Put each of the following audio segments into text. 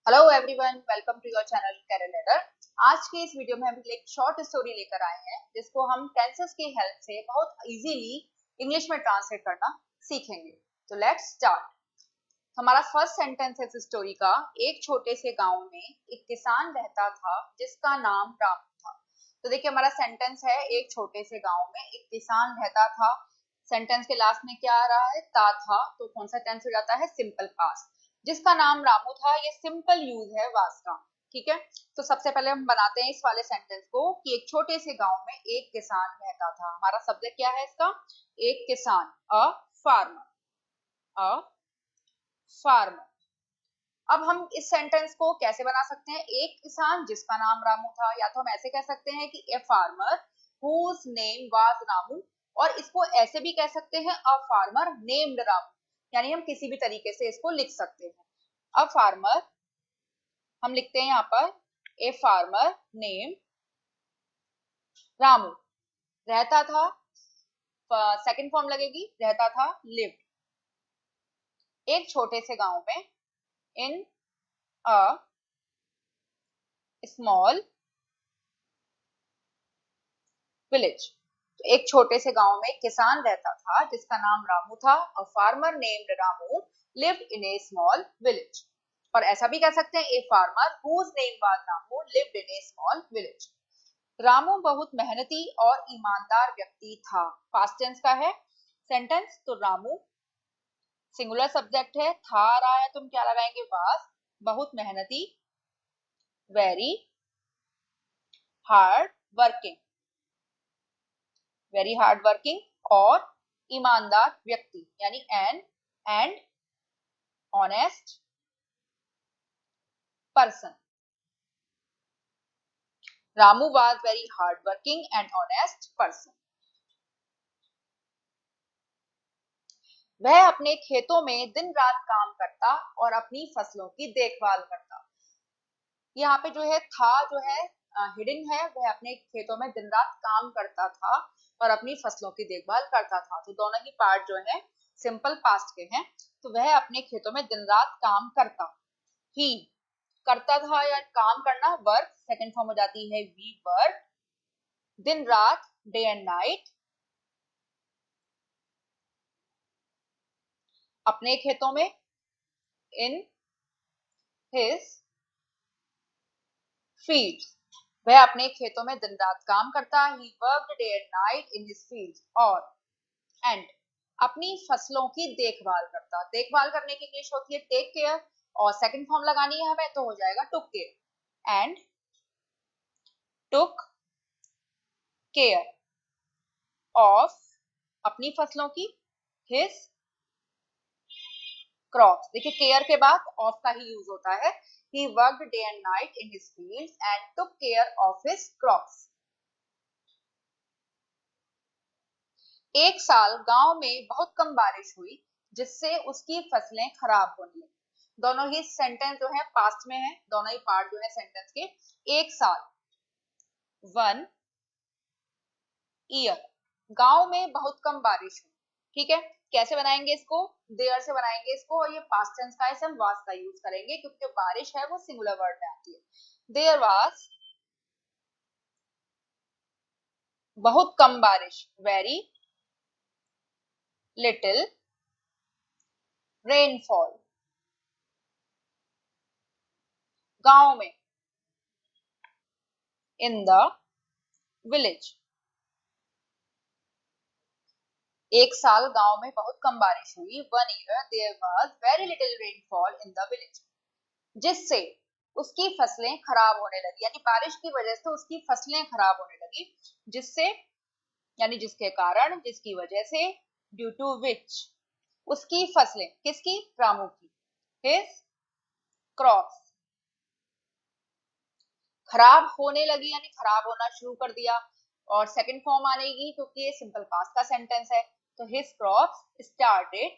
Hello everyone, welcome to your channel Career Ladder. आज के इस वीडियो में हम एक शॉर्ट स्टोरी लेकर आए हैं जिसको हम टेंसेस की हेल्प से बहुत इजीली इंग्लिश में ट्रांसलेट करना सीखेंगे। तो लेट्स स्टार्ट। हमारा फर्स्ट सेंटेंस है इस स्टोरी का। एक छोटे से गांव में एक किसान रहता था जिसका नाम रामू था। तो देखिए हमारा सेंटेंस है, एक छोटे से गांव में एक किसान रहता था। सेंटेंस के लास्ट में क्या आ रहा है? था। तो कौन सा टेंस हो जाता है? Simple past. जिसका नाम रामू था, ये सिंपल यूज है वास का। ठीक है। तो सबसे पहले हम बनाते हैं इस वाले सेंटेंस को कि एक छोटे से गांव में एक किसान रहता था। हमारा सब्जेक्ट क्या है इसका? एक किसान, अ फार्मर, अ फार्मर। अब हम इस सेंटेंस को कैसे बना सकते हैं? एक किसान जिसका नाम रामू था, या तो हम ऐसे कह सकते हैं कि a farmer whose name was Ramu, और इसको ऐसे भी कह सकते हैं अ फार्मर नेम्ड रामू। यानी हम किसी भी तरीके से इसको लिख सकते हैं। अ फार्मर हम लिखते हैं यहाँ पर, ए फार्मर नेम रामू। रहता था, सेकंड फॉर्म लगेगी, रहता था लिव्ड। एक छोटे से गांव में, इन अ स्मॉल विलेज। तो एक छोटे से गांव में एक किसान रहता था जिसका नाम रामू था। A farmer named Ramu lived in a small village. और ऐसा भी कह सकते हैं, a farmer whose name was Ramu lived in a small village. Ramu बहुत मेहनती और ईमानदार व्यक्ति था। पास्ट टेंस का है सेंटेंस, तो रामू सिंगुलर सब्जेक्ट है, था आ रहा है, तुम क्या लगाएंगे? वाज। बहुत मेहनती, very hard working, very hard working, और ईमानदार व्यक्ति यानी and honest person. Ramu was very hard working and honest person. वह अपने खेतों में दिन रात काम करता और अपनी फसलों की देखभाल करता। यहाँ पे जो है था, जो है हिडन है, वह अपने खेतों में दिन रात काम करता था और अपनी फसलों की देखभाल करता था। तो दोनों ही पार्ट जो है सिंपल पास्ट के हैं। तो वह अपने खेतों में दिन रात काम करता, ही करता था, या काम करना वर्क, सेकंड फॉर्म हो जाती है वी वर्क। दिन रात, डे एंड नाइट, अपने खेतों में, इन हिज फील्ड। वह अपने खेतों में दिन रात काम करता, he worked day and night in his field. और एंड अपनी फसलों की देखभाल करता। देखभाल करने की इंग्लिश होती है टेक केयर, और सेकंड फॉर्म लगानी है हमें तो हो जाएगा took care. And took care of अपनी फसलों की, हिज क्रॉप्स। देखिए केयर के बाद ऑफ का ही यूज होता है। He worked day and night in his fields and took care of his crops. एक साल गांव में बहुत कम बारिश हुई जिससे उसकी फसलें खराब होने लगी। दोनों ही सेंटेंस जो है पास्ट में है, दोनों ही पार्ट जो है सेंटेंस के। एक साल, वन ईयर। गांव में बहुत कम बारिश हुई। ठीक है। कैसे बनाएंगे इसको? देयर से बनाएंगे इसको, और ये पास्ट टेंस का है, हम वाज का यूज करेंगे क्योंकि बारिश है वो सिंगुलर वर्ड में आती है। देयर वाज बहुत कम बारिश, वेरी लिटिल रेनफॉल। गांव में, इन द विलेज। एक साल गांव में बहुत कम बारिश हुई, one year there was very little rainfall in the village. जिससे उसकी फसलें खराब होने लगी, यानी बारिश की वजह से उसकी फसलें खराब होने लगी। जिससे यानी जिसके कारण, जिसकी वजह से, ड्यू टू विच उसकी फसलें, किसकी? रामू की, हिज क्रॉप्स खराब होने लगी, यानी खराब होना शुरू कर दिया। और सेकंड फॉर्म आनेगी क्योंकि ये सिंपल पास्ट का सेंटेंस है। तो हिज क्रॉप्स स्टार्टेड,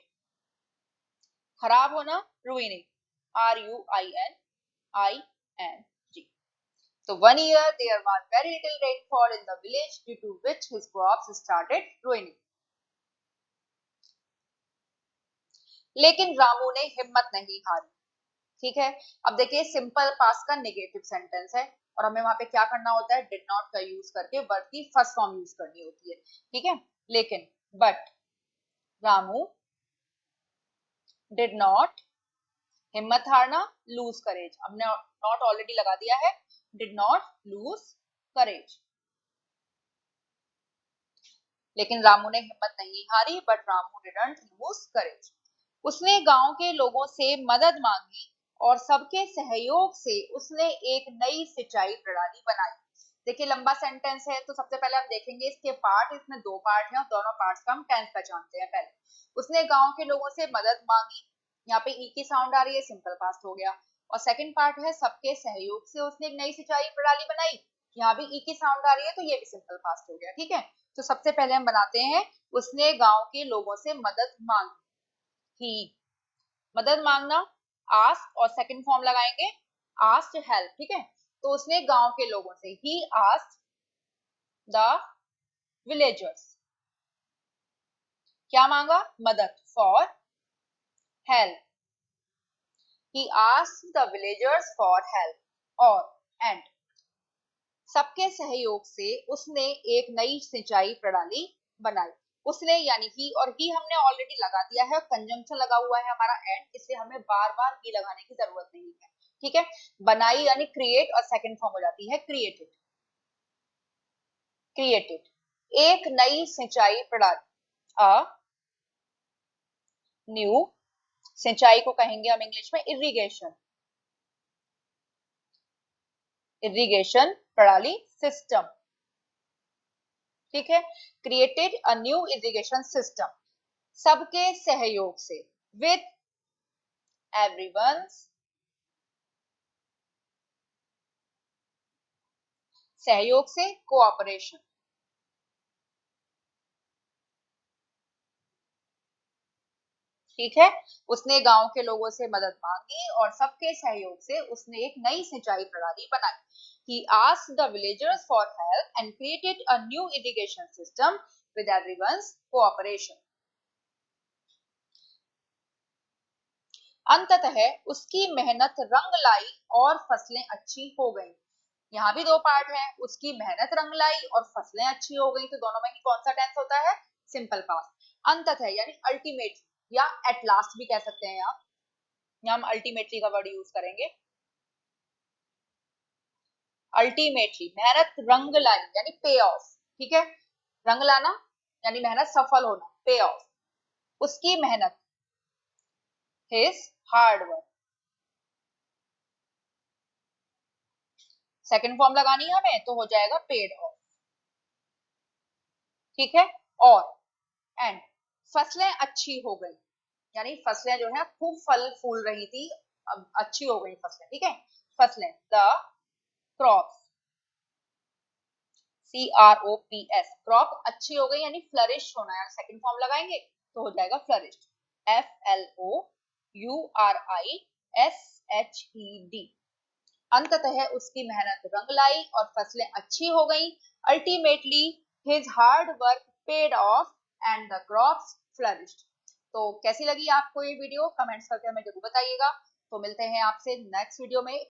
खराब होना, ruining, RUINING। So 1 year there was very little rainfall in the village due to which his crops started ruining. लेकिन रामू ने हिम्मत नहीं हारी। ठीक है। अब देखिए सिंपल पास्ट का नेगेटिव सेंटेंस है और हमें वहां पे क्या करना होता है, डिड नॉट का यूज करके वर्ब की फर्स्ट फॉर्म यूज करनी होती है, ठीक है। लेकिन बट रामू डिड नॉट, हिम्मत हारना, लूज करेज, हमने नॉट ऑलरेडी लगा दिया है, डिड नॉट लूज करेज। लेकिन रामू ने हिम्मत नहीं हारी, बट रामू डिडंट लूज करेज। उसने गांव के लोगों से मदद मांगी और सबके सहयोग से उसने एक नई सिंचाई प्रणाली बनाई। देखिए लंबा सेंटेंस है, तो सबसे पहले हम देखेंगे इसके पार्ट, इसमें दो पार्ट हैं और दोनों पार्ट्स का हम टेंस पहचानते हैं। पहले उसने गांव के लोगों से मदद मांगी, यहाँ पे ई की साउंड आ रही है, सिंपल पास्ट हो गया। और सेकंड पार्ट है सबके सहयोग से उसने एक नई सिंचाई प्रणाली बनाई, यहाँ भी ई की साउंड आ रही है, तो ये भी सिंपल पास्ट हो गया, ठीक है। तो सबसे पहले हम बनाते हैं उसने गांव के लोगों से मदद मांगी, ही, मदद मांगना, आस्क और सेकंड फॉर्म लगाएंगे आस्क्ड हेल्प, ठीक है। तो उसने गांव के लोगों से, ही आस्क्ड द विलेजर्स, क्या मांगा, मदद, for help, he asked the villagers for help. और एंड सबके सहयोग से उसने एक नई सिंचाई प्रणाली बनाई। उसने यानी ही, और ही हमने ऑलरेडी लगा दिया है, कंजंक्शन लगा हुआ है हमारा एंड, इसलिए हमें बार बार ही लगाने की जरूरत नहीं है, ठीक है। बनाई यानी क्रिएट और सेकंड फॉर्म हो जाती है क्रिएटेड, क्रिएटेड एक नई सिंचाई प्रणाली, अ न्यू, सिंचाई को कहेंगे हम इंग्लिश में इरिगेशन, इरिगेशन प्रणाली, सिस्टम, ठीक है। Created a new irrigation system, सबके सहयोग से, विथ एवरीवन्स, सहयोग से, कोऑपरेशन, ठीक है। उसने गांव के लोगों से मदद मांगी और सबके सहयोग से उसने एक नई सिंचाई प्रणाली बनाई। He asked the villagers for help and created a new irrigation system with everyone's cooperation. अंततः उसकी मेहनत रंग लाई और फसलें अच्छी हो गईं। यहाँ भी दो पार्ट है, उसकी मेहनत रंग लाई और फसलें अच्छी हो गई, तो दोनों में कौन सा टेंस होता है, सिंपल पास्ट। अंततः यानी अल्टीमेट या एट लास्ट भी कह सकते हैं आप, यहाँ हम अल्टीमेटली का वर्ड यूज करेंगे। अल्टीमेटली मेहनत रंग लाई यानी पे ऑफ, ठीक है। रंग लाना यानी मेहनत सफल होना, पे ऑफ, उसकी मेहनत, his hard work, second form लगानी है हमें, तो हो जाएगा पेड ऑफ, ठीक है। और एंड फसलें अच्छी हो गई, यानी फसलें जो है खूब फल फूल रही थी, अब अच्छी हो गई फसलें, ठीक है। फसलें, द क्रॉप्स, CROPS, क्रॉप अच्छी हो गई यानी फ्लरिश होना है, सेकंड फॉर्म लगाएंगे तो हो जाएगा फ्लरिश, FLOURISHED। अंततः उसकी मेहनत रंग लाई और फसलें अच्छी हो गईं। Ultimately his hard work paid of and the crops flourished. तो कैसी लगी आपको ये वीडियो, कमेंट्स करके हमें जरूर बताइएगा। तो मिलते हैं आपसे नेक्स्ट वीडियो में।